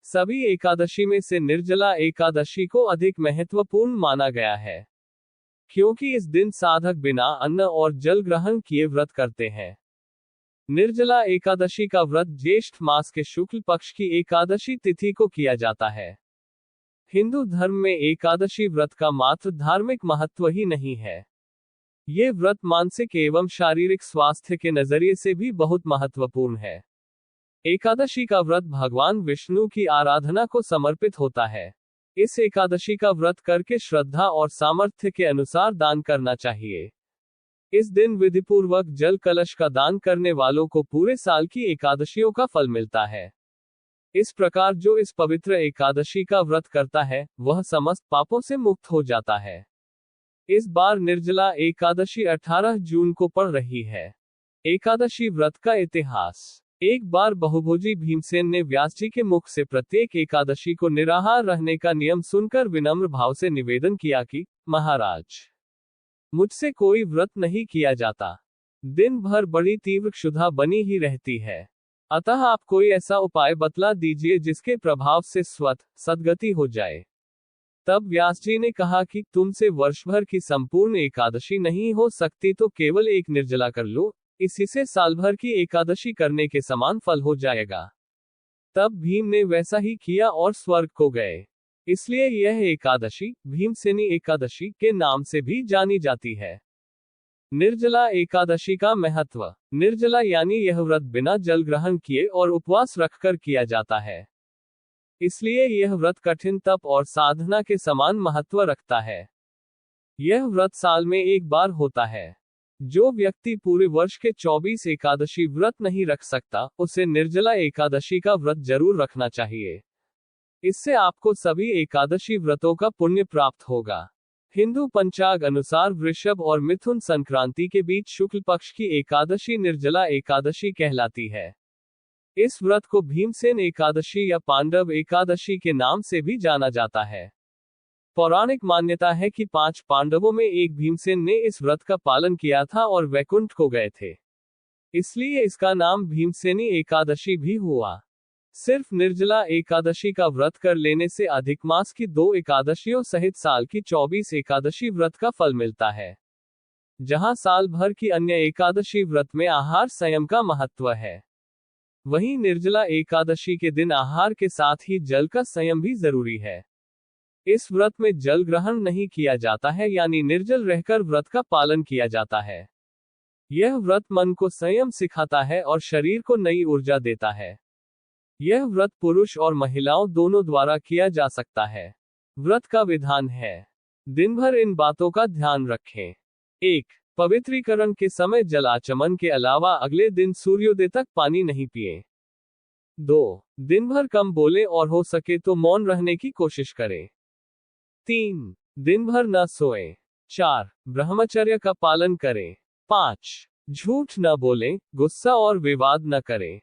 सभी एकादशी में से निर्जला एकादशी को अधिक महत्वपूर्ण माना गया है, क्योंकि इस दिन साधक बिना अन्न और जल ग्रहण किए व्रत करते हैं। निर्जला एकादशी का व्रत ज्येष्ठ मास के शुक्ल पक्ष की एकादशी तिथि को किया जाता है। हिंदू धर्म में एकादशी व्रत का मात्र धार्मिक महत्व ही नहीं है, ये व्रत मानसिक एवं शारीरिक स्वास्थ्य के नजरिए से भी बहुत महत्वपूर्ण है। एकादशी का व्रत भगवान विष्णु की आराधना को समर्पित होता है। इस एकादशी का व्रत करके श्रद्धा और सामर्थ्य के अनुसार दान करना चाहिए। इस दिन विधिपूर्वक जल कलश का दान करने वालों को पूरे साल की एकादशियों का फल मिलता है। इस प्रकार जो इस पवित्र एकादशी का व्रत करता है, वह समस्त पापों से मुक्त हो जाता है। इस बार निर्जला एकादशी 18 जून को पड़ रही है। एकादशी व्रत का इतिहास। एक बार बहुभोजी भीमसेन ने व्यास जी के मुख से प्रत्येक एकादशी को निराहार रहने का नियम सुनकर विनम्र भाव से निवेदन किया कि महाराज, मुझसे कोई व्रत नहीं किया जाता। दिन भर बड़ी तीव्र क्षुधा बनी ही रहती है, अतः आप कोई ऐसा उपाय बतला दीजिए जिसके प्रभाव से सद्गति हो जाए। तब व्यास जी ने कहा कि तुमसे वर्ष भर की संपूर्ण एकादशी नहीं हो सकती तो केवल एक निर्जला कर लो, इसी से साल भर की एकादशी करने के समान फल हो जाएगा। तब भीम ने वैसा ही किया और स्वर्ग को गए। इसलिए यह एकादशी भीमसेनी एकादशी के नाम से भी जानी जाती है। निर्जला एकादशी का महत्व। निर्जला यानी यह व्रत बिना जल ग्रहण किए और उपवास रखकर किया जाता है। इसलिए यह व्रत कठिन तप और साधना के समान महत्व रखता है। यह व्रत साल में एक बार होता है। जो व्यक्ति पूरे वर्ष के 24 एकादशी व्रत नहीं रख सकता, उसे निर्जला एकादशी का व्रत जरूर रखना चाहिए। इससे आपको सभी एकादशी व्रतों का पुण्य प्राप्त होगा। हिंदू पंचांग अनुसार वृषभ और मिथुन संक्रांति के बीच शुक्ल पक्ष की एकादशी निर्जला एकादशी कहलाती है। इस व्रत को भीमसेन एकादशी या पांडव एकादशी के नाम से भी जाना जाता है। पौराणिक मान्यता है कि 5 पांडवों में एक भीमसेन ने इस व्रत का पालन किया था और वैकुंठ को गए थे, इसलिए इसका नाम भीमसेनी एकादशी भी हुआ। सिर्फ निर्जला एकादशी का व्रत कर लेने से अधिक मास की 2 एकादशियों सहित साल की 24 एकादशी व्रत का फल मिलता है। जहां साल भर की अन्य एकादशी व्रत में आहार संयम का महत्व है, वहीं निर्जला एकादशी के दिन आहार के साथ ही जल का संयम भी जरूरी है। इस व्रत में जल ग्रहण नहीं किया जाता है, यानी निर्जल रहकर व्रत का पालन किया जाता है। यह व्रत मन को संयम सिखाता है और शरीर को नई ऊर्जा देता है। यह व्रत पुरुष और महिलाओं दोनों द्वारा किया जा सकता है। व्रत का विधान है। दिन भर इन बातों का ध्यान रखें। 1. पवित्रीकरण के समय जलाचमन के अलावा अगले दिन सूर्योदय तक पानी नहीं पिए। 2. दिन भर कम बोले और हो सके तो मौन रहने की कोशिश करें। 3. दिन भर न सोएं। 4. ब्रह्मचर्य का पालन करें। 5. झूठ न बोलें, गुस्सा और विवाद न करें।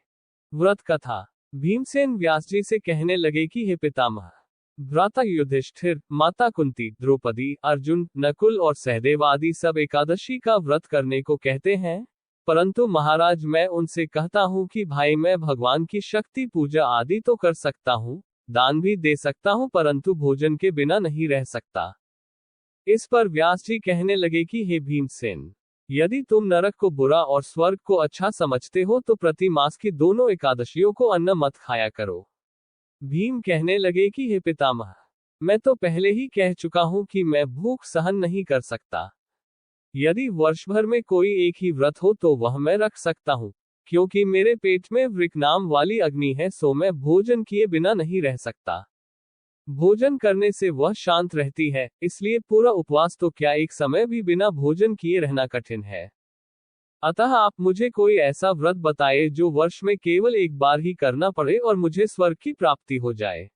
व्रत कथा। भीमसेन व्यास जी से कहने लगे कि हे पितामह, भ्राता युधिष्ठिर, माता कुंती, द्रौपदी, अर्जुन, नकुल और सहदेव आदि सब एकादशी का व्रत करने को कहते हैं, परंतु महाराज मैं उनसे कहता हूँ कि भाई मैं भगवान की शक्ति पूजा आदि तो कर सकता हूँ, दान भी दे सकता हूँ, परंतु भोजन के बिना नहीं रह सकता। इस पर व्यास जी कहने लगे कि हे भीमसेन, यदि तुम नरक को बुरा और स्वर्ग को अच्छा समझते हो तो प्रति मास की दोनों एकादशियों को अन्न मत खाया करो। भीम कहने लगे कि हे पितामह, मैं तो पहले ही कह चुका हूं कि मैं भूख सहन नहीं कर सकता। यदि वर्ष भर में कोई एक ही व्रत हो तो वह मैं रख सकता हूं, क्योंकि मेरे पेट में वृक नाम वाली अग्नि है, सो मैं भोजन किए बिना नहीं रह सकता। भोजन करने से वह शांत रहती है, इसलिए पूरा उपवास तो क्या एक समय भी बिना भोजन किए रहना कठिन है। अतः आप मुझे कोई ऐसा व्रत बताए जो वर्ष में केवल एक बार ही करना पड़े और मुझे स्वर्ग की प्राप्ति हो जाए।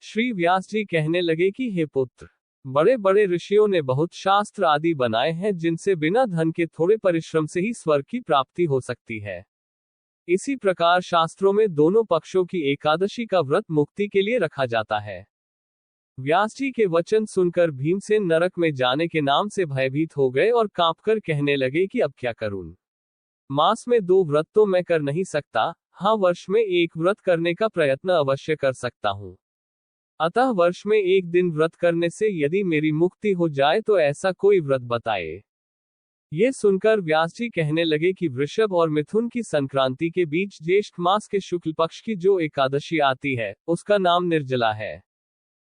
श्री व्यास जी कहने लगे कि हे पुत्र, बड़े बड़े ऋषियों ने बहुत शास्त्र आदि बनाए हैं जिनसे बिना धन के थोड़े परिश्रम से ही स्वर्ग की प्राप्ति हो सकती है। इसी प्रकार शास्त्रों में दोनों पक्षों की एकादशी का व्रत मुक्ति के लिए रखा जाता है। व्यास जी के वचन सुनकर भीमसेन नरक में जाने के नाम से भयभीत हो गए और कांपकर कहने लगे कि अब क्या करूं। मास में 2 व्रत तो मैं कर नहीं सकता, हाँ, वर्ष में एक व्रत करने का प्रयत्न अवश्य कर सकता हूँ। अतः वर्ष में एक दिन व्रत करने से यदि मेरी मुक्ति हो जाए तो ऐसा कोई व्रत बताए। ये सुनकर व्यास जी कहने लगे कि वृषभ और मिथुन की संक्रांति के बीच ज्येष्ठ मास के शुक्ल पक्ष की जो एकादशी आती है, उसका नाम निर्जला है।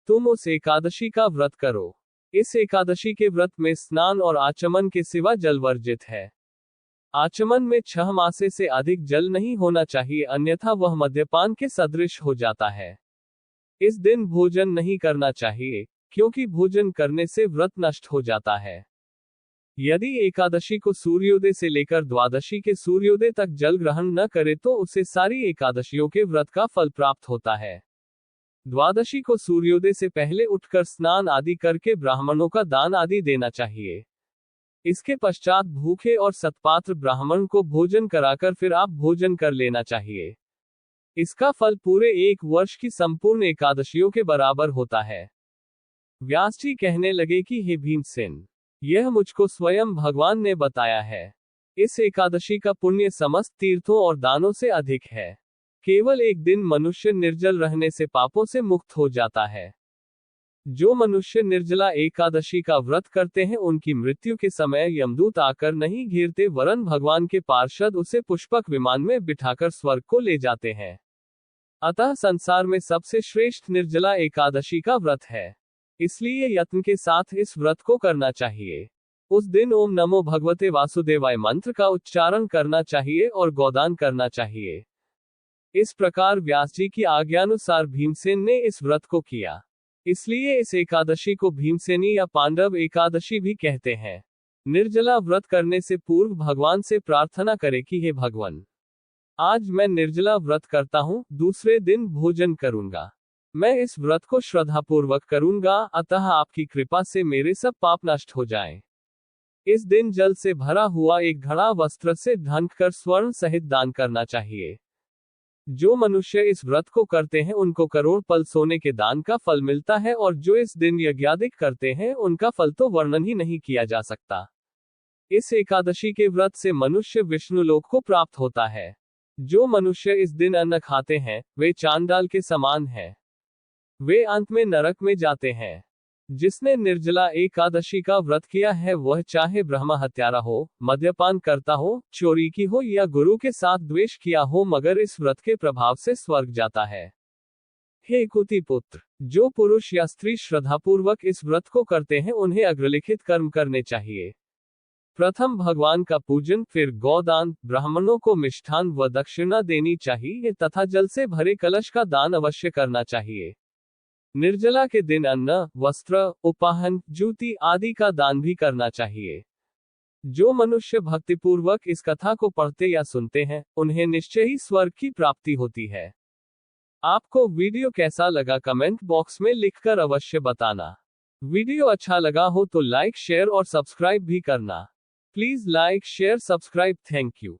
तुम उस एकादशी का व्रत करो। इस एकादशी के व्रत में स्नान और आचमन के सिवा जल वर्जित है। आचमन में 6 मासे से अधिक जल नहीं होना चाहिए, अन्यथा वह मद्यपान के सदृश हो जाता है। इस दिन भोजन नहीं करना चाहिए, क्योंकि भोजन करने से व्रत नष्ट हो जाता है। यदि एकादशी को सूर्योदय से लेकर द्वादशी के सूर्योदय तक जल ग्रहण न करे तो उसे सारी एकादशियों के व्रत का फल प्राप्त होता है। द्वादशी को सूर्योदय से पहले उठकर स्नान आदि करके ब्राह्मणों का दान आदि देना चाहिए। इसके पश्चात भूखे और सत्पात्र ब्राह्मण को भोजन कराकर फिर आप भोजन कर लेना चाहिए। इसका फल पूरे एक वर्ष की संपूर्ण एकादशियों के बराबर होता है। व्यास जी कहने लगे कि हे भीमसेन, यह मुझको स्वयं भगवान ने बताया है। इस एकादशी का पुण्य समस्त तीर्थों और दानों से अधिक है। केवल एक दिन मनुष्य निर्जल रहने से पापों से मुक्त हो जाता है। जो मनुष्य निर्जला एकादशी का व्रत करते हैं उनकी मृत्यु के समय यमदूत आकर नहीं घेरते, वरन भगवान के पार्षद उसे पुष्पक विमान में बिठाकर स्वर्ग को ले जाते हैं। अतः संसार में सबसे श्रेष्ठ निर्जला एकादशी का व्रत है। इसलिए यत्न के साथ इस व्रत को करना चाहिए। उस दिन ओम नमो भगवते वासुदेवाय मंत्र का उच्चारण करना चाहिए और गोदान करना चाहिए। इस प्रकार व्यास जी की आज्ञानुसार भीमसेन ने इस व्रत को किया। इसलिए इस एकादशी को भीमसेनी या पांडव एकादशी भी कहते हैं। निर्जला व्रत करने से पूर्व भगवान से प्रार्थना करें कि हे भगवान, आज मैं निर्जला व्रत करता हूँ, दूसरे दिन भोजन करूंगा। मैं इस व्रत को श्रद्धापूर्वक करूंगा, अतः आपकी कृपा से मेरे सब पाप नष्ट हो जाएं। इस दिन जल से भरा हुआ एक घड़ा वस्त्र से ढंक कर स्वर्ण सहित दान करना चाहिए। जो मनुष्य इस व्रत को करते हैं उनको करोड़ पल सोने के दान का फल मिलता है, और जो इस दिन यज्ञादिक करते हैं उनका फल तो वर्णन ही नहीं किया जा सकता। इस एकादशी के व्रत से मनुष्य विष्णुलोक को प्राप्त होता है। जो मनुष्य इस दिन अन्न खाते हैं वे चांडाल के समान हैं। वे अंत में नरक में जाते हैं। जिसने निर्जला एकादशी का व्रत किया है वह चाहे ब्रह्म हत्यारा हो, मद्यपान करता हो, चोरी की हो या गुरु के साथ द्वेष किया हो, मगर इस व्रत के प्रभाव से स्वर्ग जाता है। हे कुति पुत्र, जो पुरुष या स्त्री श्रद्धापूर्वक इस व्रत को करते हैं उन्हें अग्रलिखित कर्म करने चाहिए। प्रथम भगवान का पूजन, फिर गोदान, ब्राह्मणों को मिष्ठान व दक्षिणा देनी चाहिए तथा जल से भरे कलश का दान अवश्य करना चाहिए। निर्जला के दिन अन्न, वस्त्र, उपाहन, जूती आदि का दान भी करना चाहिए। जो मनुष्य भक्तिपूर्वक इस कथा को पढ़ते या सुनते हैं उन्हें निश्चय ही स्वर्ग की प्राप्ति होती है। आपको वीडियो कैसा लगा कमेंट बॉक्स में लिखकर अवश्य बताना। वीडियो अच्छा लगा हो तो लाइक, शेयर और सब्सक्राइब भी करना। Please like, share, subscribe. Thank you.